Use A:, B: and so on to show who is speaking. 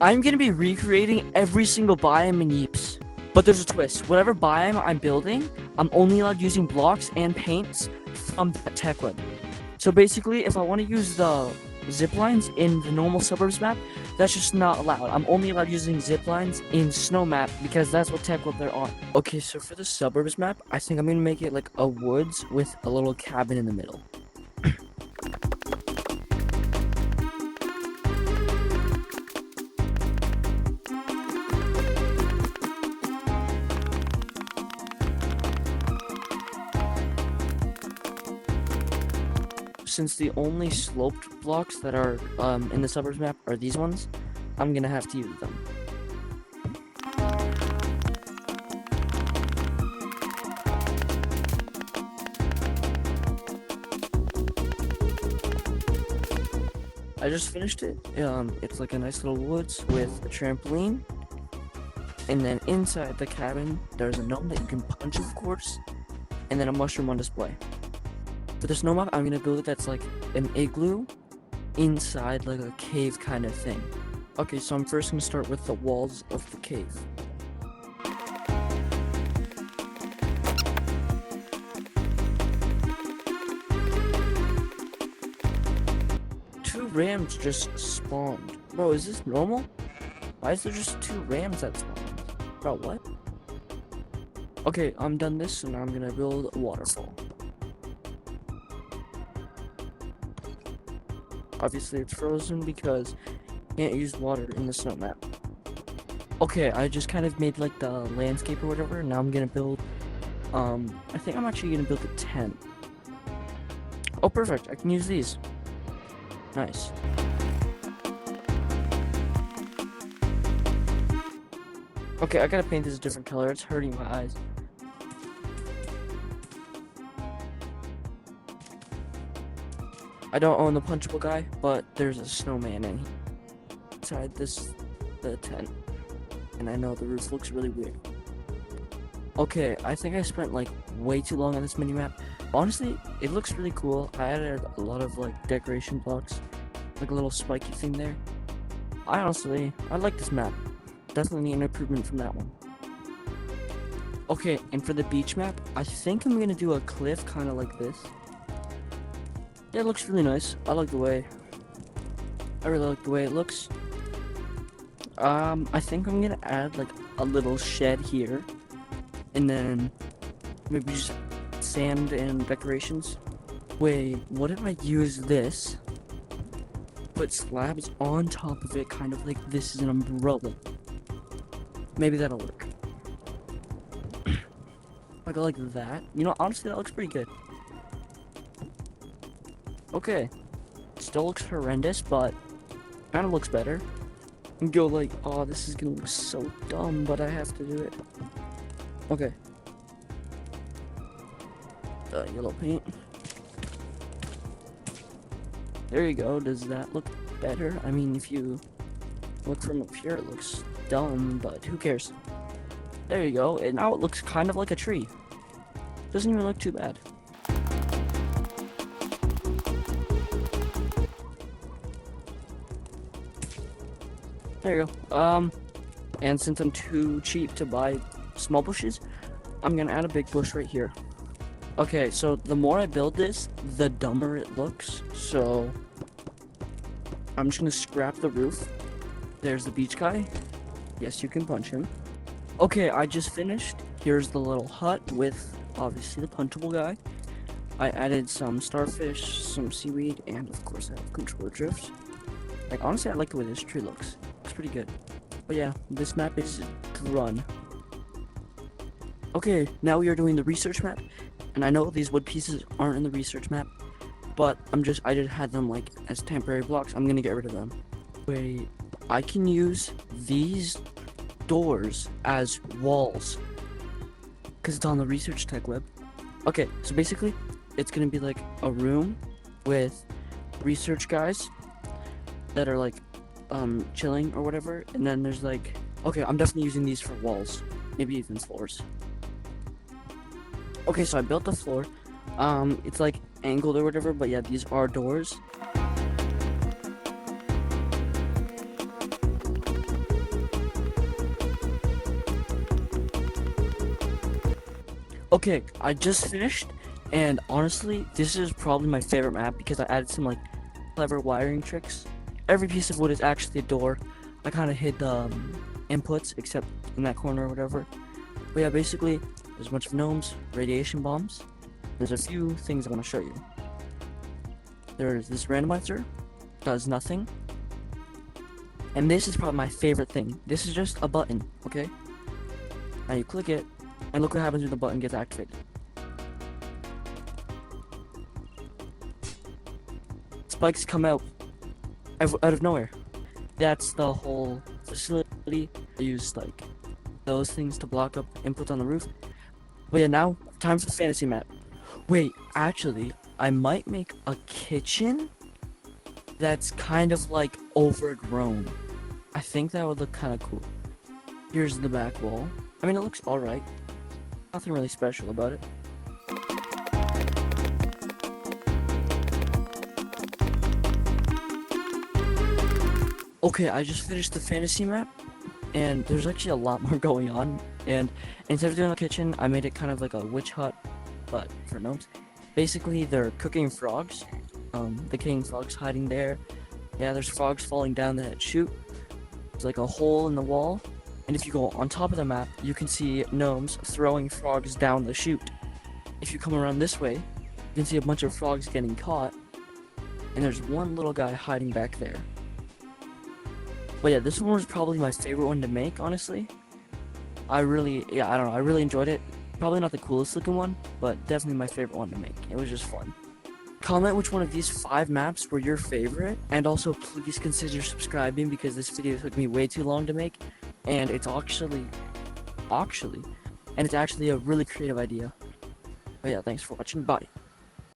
A: I'm gonna be recreating every single biome in Yeeps. But there's a twist. Whatever biome I'm building, I'm only allowed using blocks and paints from that tech web. So basically, if I want to use the zip lines in the normal suburbs map, that's just not allowed. I'm only allowed using zip lines in snow map because that's what tech web there are. Okay, so for the suburbs map, I think I'm gonna make it like a woods with a little cabin in the middle. Since the only sloped blocks that are in the suburbs map are these ones, I'm gonna have to use them. I just finished it. It's like a nice little woods with a trampoline, and then inside the cabin there's a gnome that you can punch, of course, and then a mushroom on display. For the snow map, I'm gonna build it that's like an igloo inside like a cave kind of thing. Okay, so I'm first gonna start with the walls of the cave. Two rams just spawned. Bro, is this normal? Why is there just two rams that spawned? Bro, what? Okay, I'm done this, so now I'm gonna build a waterfall. Obviously it's frozen because you can't use water in the snow map. Okay, I just kind of made like the landscape or whatever. Now I'm gonna build, I think I'm actually gonna build a tent. Oh, perfect, I can use these. Nice. Okay, I gotta paint this a different color, it's hurting my eyes. I don't own the punchable guy, but there's a snowman inside the tent. And I know the roof looks really weird. Okay, I think I spent like way too long on this mini-map. Honestly, it looks really cool. I added a lot of like decoration blocks, like a little spiky thing there. I like this map. Definitely an improvement from that one. Okay, and for the beach map, I think I'm gonna do a cliff kind of like this. Yeah, it looks really nice. I really like the way it looks. I think I'm gonna add like a little shed here, and then maybe just sand and decorations. Wait, what if I use this? Put slabs on top of it, kind of like this is an umbrella. Maybe that'll work. I go like that. You know, honestly, that looks pretty good. Okay, still looks horrendous, but kind of looks better. And go like, oh, this is gonna look so dumb, but I have to do it. Okay. Yellow paint. There you go. Does that look better? I mean, if you look from up here, it looks dumb, but who cares? There you go. And now it looks kind of like a tree. Doesn't even look too bad. There you go. And since I'm too cheap to buy small bushes, I'm gonna add a big bush right here. Okay, so the more I build this, the dumber it looks. So I'm just gonna scrap the roof. There's the beach guy. Yes, you can punch him. Okay, I just finished. Here's the little hut with obviously the punchable guy. I added some starfish, some seaweed, and of course I have controller drift. Like, honestly, I like the way this tree looks. It's pretty good. But yeah, this map is run. Okay, now we are doing the research map. And I know these wood pieces aren't in the research map, but I just had them like as temporary blocks. I'm gonna get rid of them. Wait, I can use these doors as walls because it's on the research tech web. Okay, so basically it's gonna be like a room with research guys that are like chilling or whatever, and then there's like, okay, I'm definitely using these for walls, maybe even floors. Okay, so I built the floor. It's like angled or whatever, but yeah, these are doors. Okay, I just finished, and honestly, this is probably my favorite map because I added some like clever wiring tricks. Every piece of wood is actually a door. I kind of hid the inputs, except in that corner or whatever. But yeah, basically, there's a bunch of gnomes, radiation bombs. There's a few things I want to show you. There's this randomizer, does nothing. And this is probably my favorite thing. This is just a button, okay? Now you click it, and look what happens when the button gets activated. Spikes come out of nowhere. That's the whole facility. I use like those things to block up inputs on the roof. But yeah, now time for the fantasy map. Wait, actually, I might make a kitchen that's kind of like overgrown. I think that would look kind of cool. Here's the back wall. I mean, it looks alright. Nothing really special about it. Okay, I just finished the fantasy map, and there's actually a lot more going on. And instead of doing a kitchen, I made it kind of like a witch hut, but for gnomes. Basically, they're cooking frogs. The king frog's hiding there. Yeah, there's frogs falling down that chute. There's like a hole in the wall. And if you go on top of the map, you can see gnomes throwing frogs down the chute. If you come around this way, you can see a bunch of frogs getting caught. And there's one little guy hiding back there. But yeah, this one was probably my favorite one to make, honestly. I don't know, I really enjoyed it. Probably not the coolest looking one, but definitely my favorite one to make. It was just fun. Comment which one of these 5 maps were your favorite, and also please consider subscribing because this video took me way too long to make, and it's actually a really creative idea. But yeah, thanks for watching, bye.